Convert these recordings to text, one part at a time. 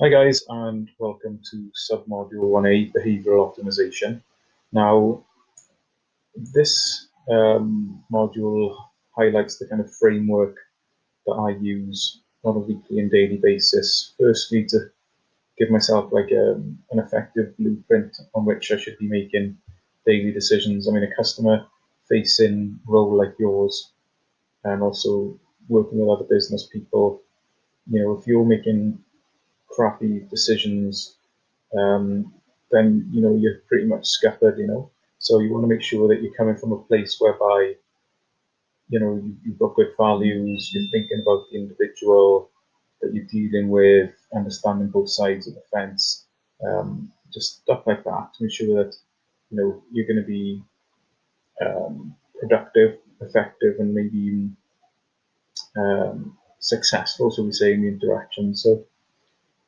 Hi guys, and welcome to submodule 1A, Behavioural Optimisation. Now, this module highlights the kind of framework that I use on a weekly and daily basis. Firstly, to give myself like an effective blueprint on which I should be making daily decisions. I mean, a customer-facing role like yours, and also working with other business people, if you're making crappy decisions, then you're pretty much scuppered. So you want to make sure that you're coming from a place whereby you've got good values, you're thinking about the individual that you're dealing with, understanding both sides of the fence, just stuff like that to make sure that you're going to be productive, effective, and maybe even successful, so we say, in the interaction. So,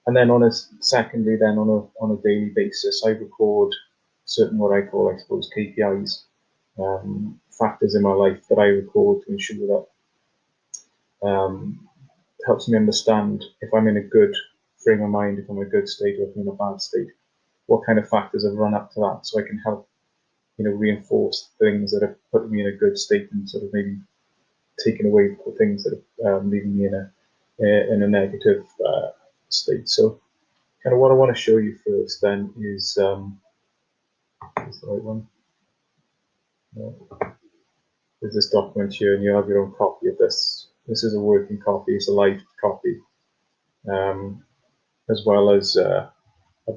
and then secondly, then on a daily basis, I record certain what I call, I suppose, KPIs, factors in my life that I record to ensure that helps me understand if I'm in a good frame of mind, if I'm in a good state, or if I'm in a bad state, what kind of factors have run up to that, so I can help reinforce things that have put me in a good state and sort of maybe taken away the things that are leaving me in a negative state. So, kind of what I want to show you first then is the right one. No. There's this document here, and you have your own copy of this. This is a working copy, it's a live copy, as well as a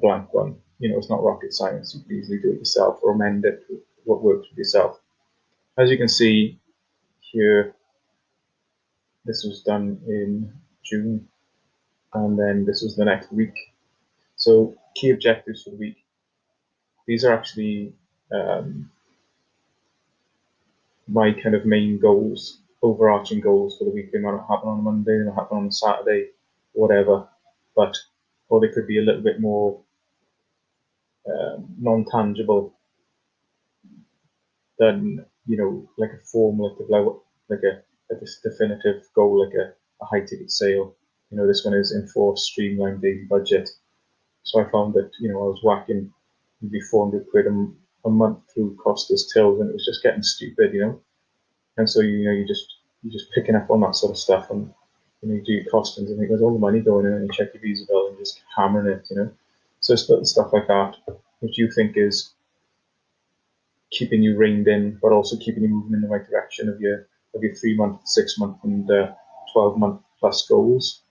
blank one. It's not rocket science. You can easily do it yourself or amend it with what works with yourself. As you can see here, this was done in June, and then this was the next week. So key objectives for the week. These are actually my kind of main goals, overarching goals for the week. They might not happen on a Monday, they might happen on a Saturday, whatever. Or they could be a little bit more non-tangible than like a formal, like a definitive goal, like a high-ticket sale. This one is enforced streamlined daily budget. So I found that I was whacking maybe 400 quid a month through Costa's tills, and it was just getting stupid, And so you're just picking up on that sort of stuff, and you do your costings, and there's all the money going in, and you check your Visa bill and just hammering it, So it's stuff like that, which you think is keeping you reined in, but also keeping you moving in the right direction of your 3-month, 6-month, and 12-month plus goals,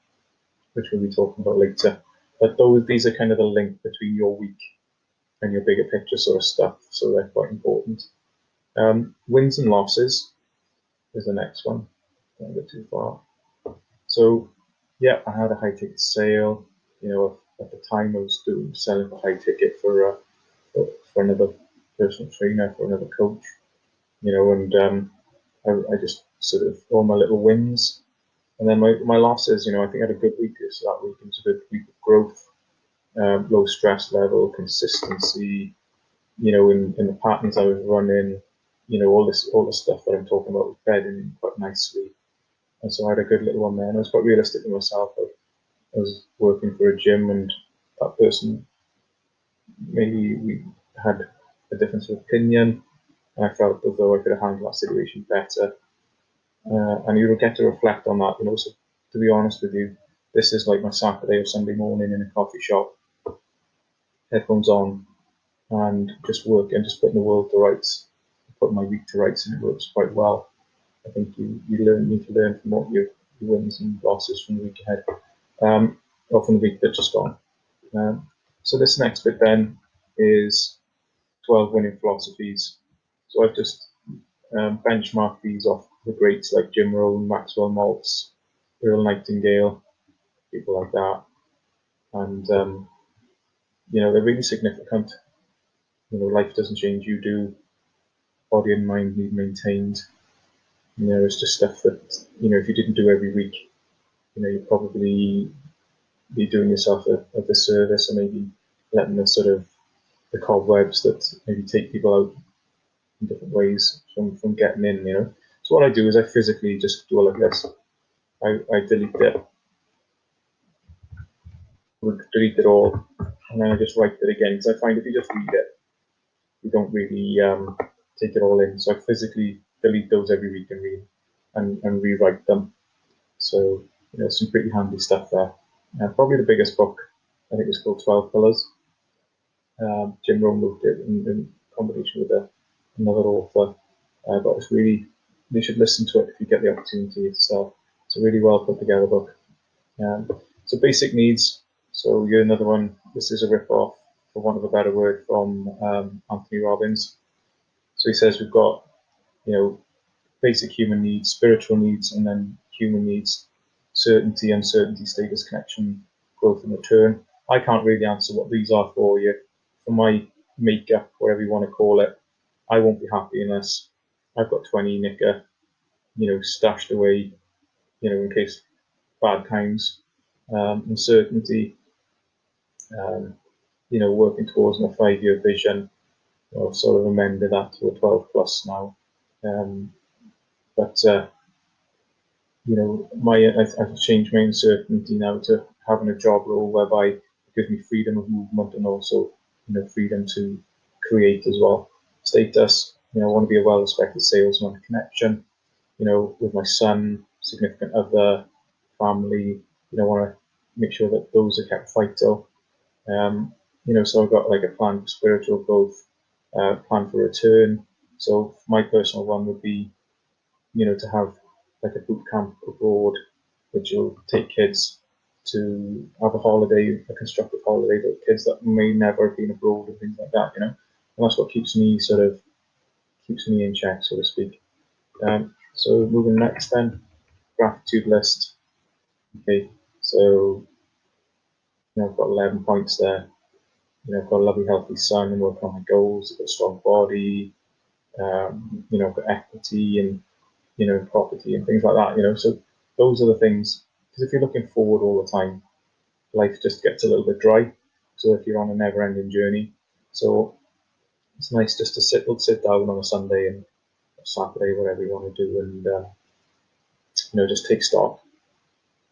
which we'll be talking about later. But these are kind of the link between your week and your bigger picture sort of stuff, so they're quite important. Wins and losses is the next one. Don't go too far. So, yeah, I had a high ticket sale. At the time I was selling a high ticket for another personal trainer, for another coach. And I just sort of all my little wins, and then my losses. I think I had a good week. So that week was a good week of growth, low stress level, consistency. In the patterns I was running, all the stuff that I'm talking about was bedding in quite nicely. And so I had a good little one there, and I was quite realistic with myself. I was working for a gym, and that person, maybe we had a difference of opinion, and I felt as though I could have handled that situation better. And you will get to reflect on that. So to be honest with you, this is like my Saturday or Sunday morning in a coffee shop, headphones on, and just work and just putting the world to rights, putting my week to rights, and it works quite well. I think you need to learn from what your wins and losses from the week ahead, or from the week that's just gone. So this next bit then is 12 winning philosophies. So I've just benchmarked these off the greats like Jim Rohn, Maxwell Maltz, Earl Nightingale, people like that. And, they're really significant. Life doesn't change, you do. Body and mind need maintained. It's just stuff that, if you didn't do every week, you'd probably be doing yourself a disservice, and maybe letting the cobwebs that maybe take people out in different ways from getting in. So what I do is I physically just do all of this. I delete it. would delete it all, and then I just write it again. So I find if you just read it, you don't really take it all in. So I physically delete those every week and rewrite them. So some pretty handy stuff there. Probably the biggest book, I think, is called 12 Pillars. Jim Rohn wrote it in combination with another author, but it's really, you should listen to it if you get the opportunity. It's a really well put together book. So basic needs. So you're another one. This is a rip-off, for want of a better word, from Anthony Robbins. So he says we've got, basic human needs, spiritual needs, and then human needs: certainty, uncertainty, status, connection, growth, and return. I can't really answer what these are for you. For my makeup, whatever you want to call it, I won't be happy unless I've got 20 knicker, stashed away, in case bad times. Uncertainty, working towards my 5-year vision. I've sort of amended that to a 12 plus now. But I've changed my uncertainty now to having a job role whereby it gives me freedom of movement and also, freedom to create as well. Status, I want to be a well-respected salesman. Connection, with my son, significant other, family, I want to make sure that those are kept vital. So I've got like a plan for spiritual growth, plan for return. So my personal one would be, to have like a boot camp abroad, which will take kids to have a holiday, a constructive holiday, but kids that may never have been abroad and things like that, and that's what keeps me in check, so to speak. So moving next then, gratitude list. Okay, so I've got 11 points there. I've got a lovely, healthy son and working on my goals. I've got a strong body. I've got equity and property and things like that. So those are the things. Because if you're looking forward all the time, life just gets a little bit dry. So if you're on a never-ending journey, so it's nice just to sit down on a Sunday and Saturday, whatever you want to do, and just take stock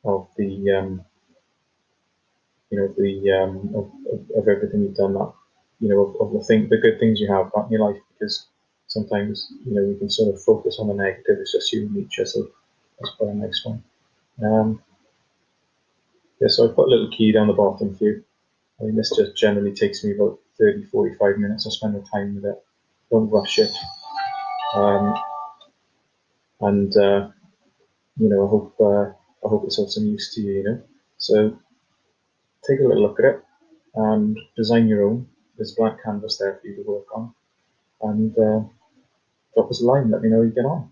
of the of everything you've done, that of the good things you have got in your life, because sometimes you can sort of focus on the negative. It's just human nature, so that's quite a nice one. So I put a little key down the bottom for you. I mean, this just generally takes me about 30-45 minutes. I spend the time with it. Don't rush it. I hope it's of some use to you. So take a little look at it and design your own. There's a blank canvas there for you to work on, and drop us a line. Let me know how you get on.